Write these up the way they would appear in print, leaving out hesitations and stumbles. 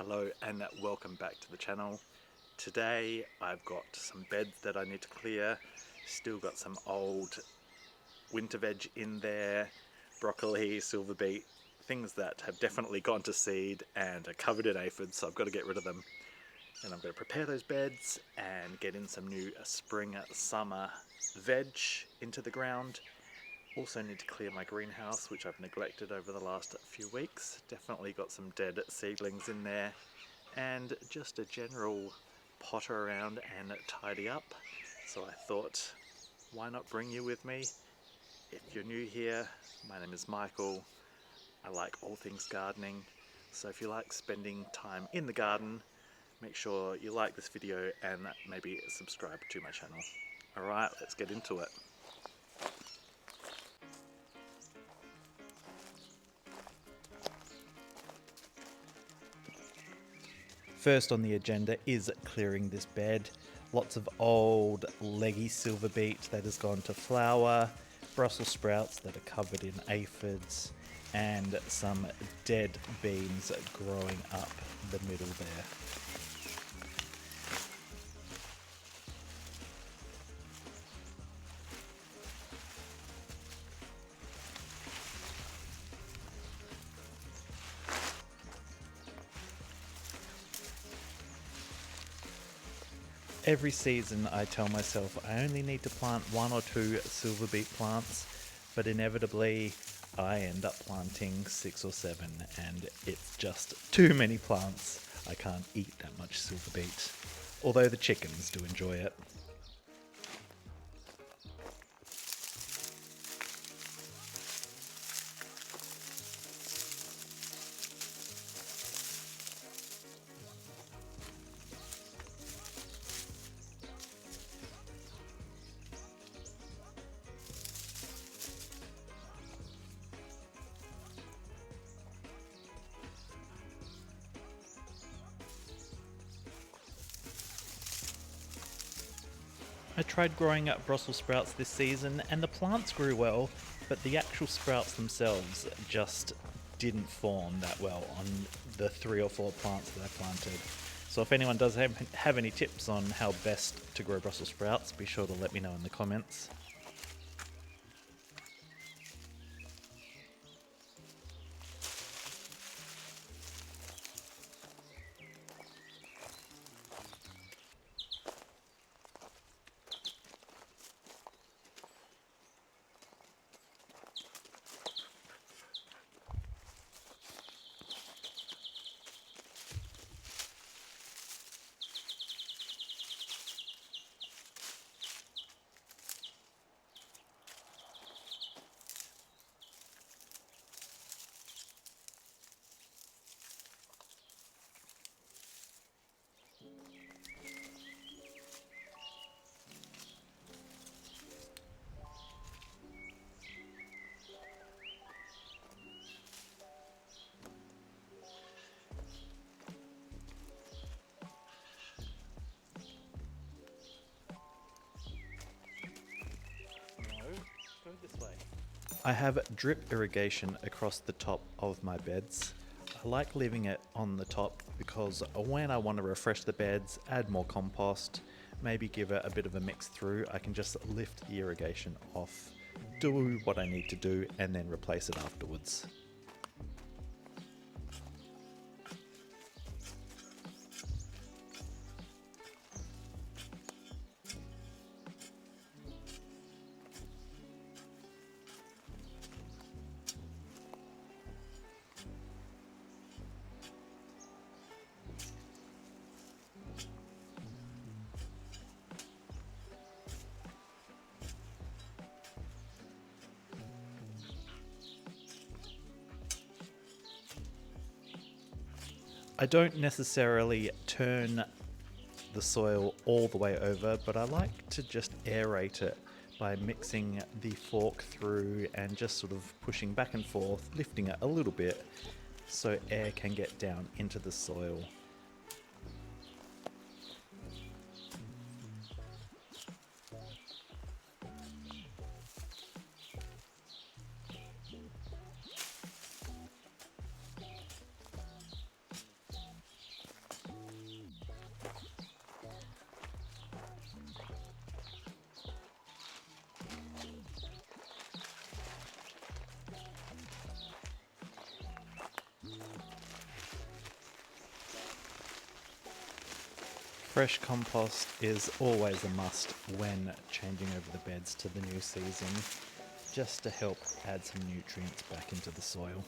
Hello and welcome back to the channel. Today I've got some beds that I need to clear. Still got some old winter veg in there, broccoli, silver beet, things that have definitely gone to seed and are covered in aphids, so I've got to get rid of them. And I'm going to prepare those beds and get in some new spring summer veg into the ground. Also need to clear my greenhouse, which I've neglected over the last few weeks. Definitely got some dead seedlings in there, and just a general potter around and tidy up. So I thought, why not bring you with me? If you're new here, my name is Michael. I like all things gardening. So if you like spending time in the garden, make sure you like this video and maybe subscribe to my channel. Alright, let's get into it. First on the agenda is clearing this bed. Lots of old leggy silver beet that has gone to flower, Brussels sprouts that are covered in aphids, and some dead beans growing up the middle there. Every season I tell myself I only need to plant 1 or 2 silver beet plants, but inevitably I end up planting 6 or 7, and it's just too many plants. I can't eat that much silver beet, although the chickens do enjoy it. I tried growing up Brussels sprouts this season and the plants grew well, but the actual sprouts themselves just didn't form that well on the 3 or 4 plants that I planted. So if anyone does have any tips on how best to grow Brussels sprouts, be sure to let me know in the comments. Go this way. I have drip irrigation across the top of my beds. I like leaving it on the top because when I want to refresh the beds, add more compost, maybe give it a bit of a mix through, I can just lift the irrigation off, do what I need to do, and then replace it afterwards. I don't necessarily turn the soil all the way over, but I like to just aerate it by mixing the fork through and just sort of pushing back and forth, lifting it a little bit so air can get down into the soil. Fresh compost is always a must when changing over the beds to the new season, just to help add some nutrients back into the soil.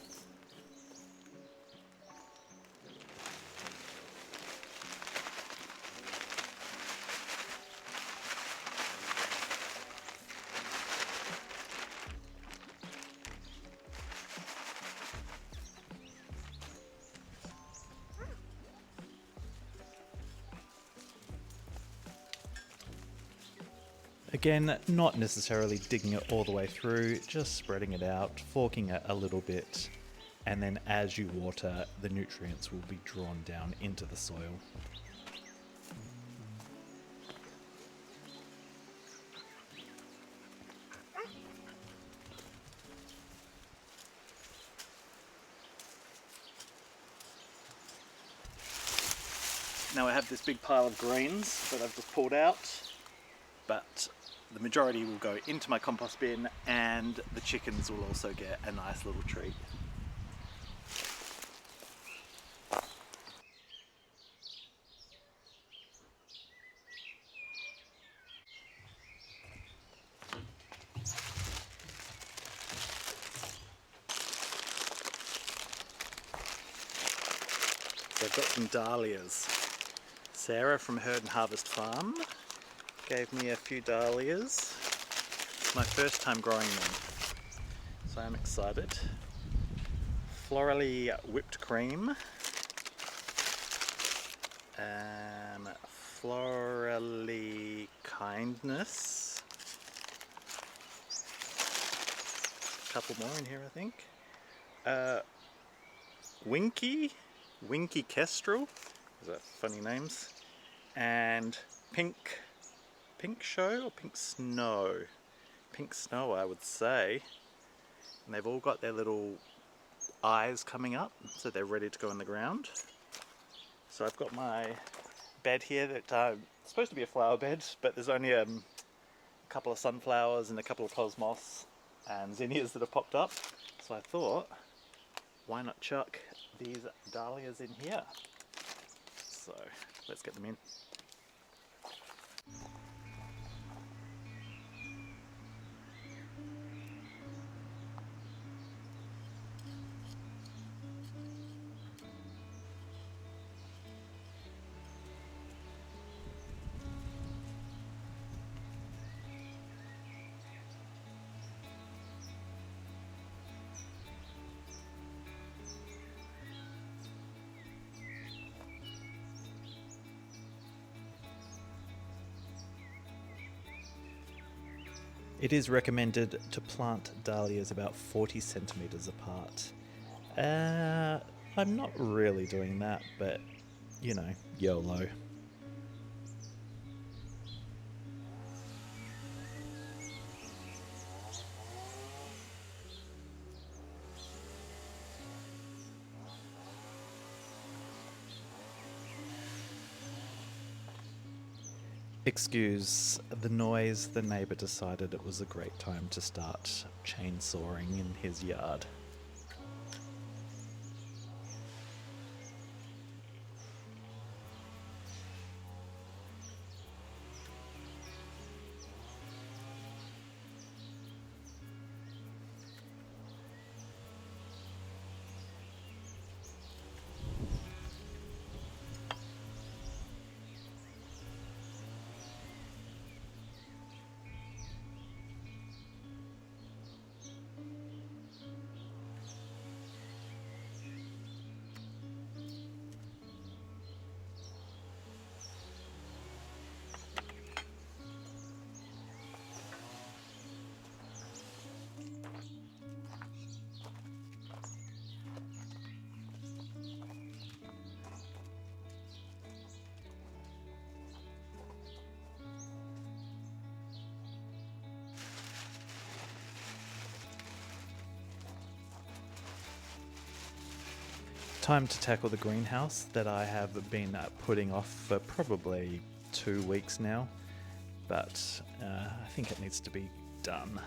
Again, not necessarily digging it all the way through, just spreading it out, forking it a little bit, and then as you water, the nutrients will be drawn down into the soil. Now I have this big pile of greens that I've just pulled out, but the majority will go into my compost bin, and the chickens will also get a nice little treat. So I've got some dahlias. Sarah from Herd and Harvest Farm gave me a few dahlias. It's my first time growing them, so I'm excited. Florally whipped cream. Florally kindness. A couple more in here, I think. Winky Kestrel. Those are funny names. And Pink Show or Pink Snow? Pink Snow, I would say. And they've all got their little eyes coming up, so they're ready to go in the ground. So I've got my bed here that supposed to be a flower bed, but there's only a couple of sunflowers and a couple of cosmos and zinnias that have popped up. So I thought, why not chuck these dahlias in here? So let's get them in. It is recommended to plant dahlias about 40 centimetres apart. I'm not really doing that, but you know, YOLO. Excuse the noise, the neighbour decided it was a great time to start chainsawing in his yard. Time to tackle the greenhouse that I have been putting off for probably 2 weeks now, but I think it needs to be done.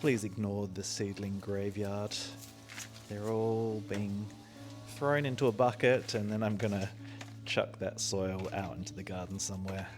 Please ignore the seedling graveyard. They're all being thrown into a bucket, and then I'm gonna chuck that soil out into the garden somewhere.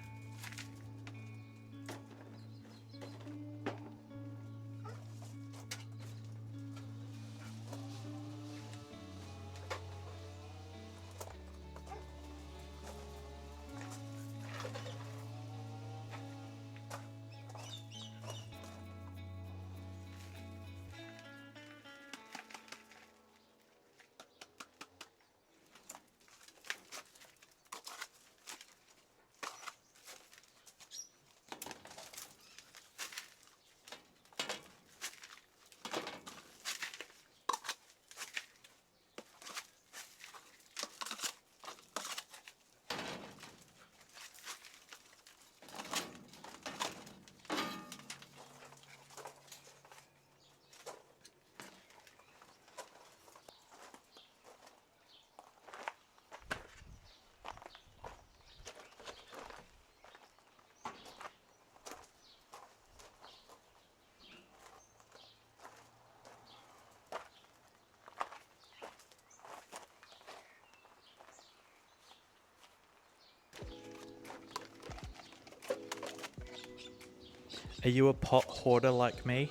Are you a pot hoarder like me?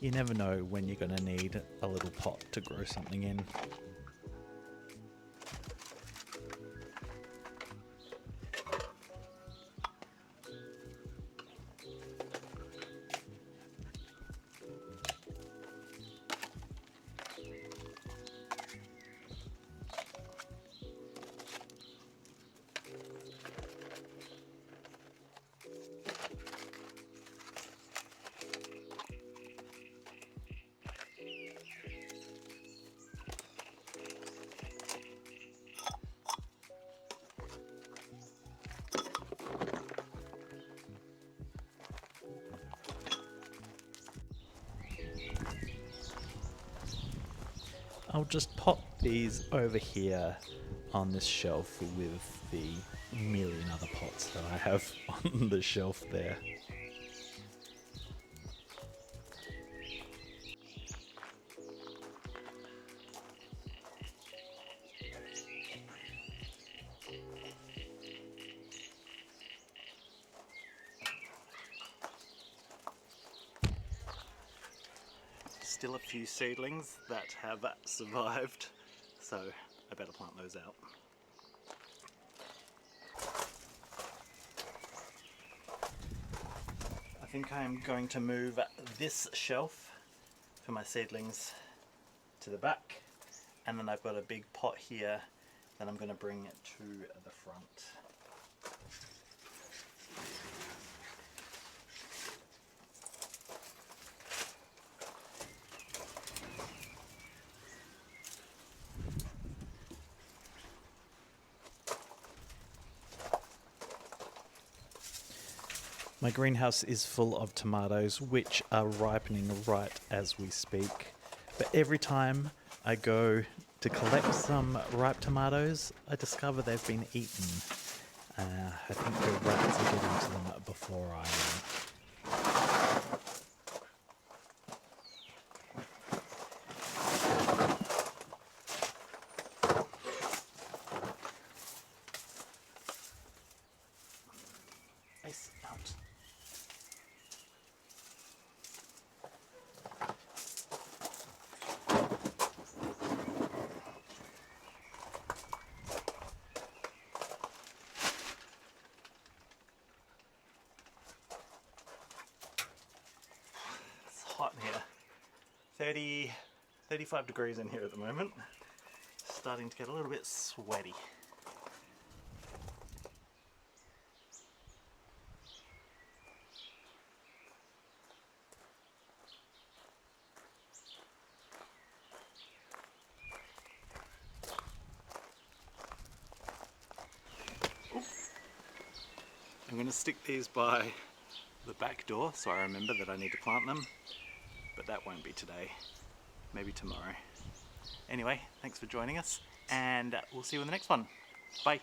You never know when you're going to need a little pot to grow something in. I'll just pop these over here on this shelf with the million other pots that I have on the shelf there. Still a few seedlings that have survived, so I better plant those out. I think I'm going to move this shelf for my seedlings to the back, and then I've got a big pot here that I'm going to bring to the front. My greenhouse is full of tomatoes, which are ripening right as we speak. But every time I go to collect some ripe tomatoes, I discover they've been eaten. I think the rats are getting to them before I am. Ice out. It's hot in here. 35 degrees in here at the moment. Starting to get a little bit sweaty. I'm going to stick these by the back door so I remember that I need to plant them, but that won't be today, maybe tomorrow. Anyway, thanks for joining us, and we'll see you in the next one. Bye.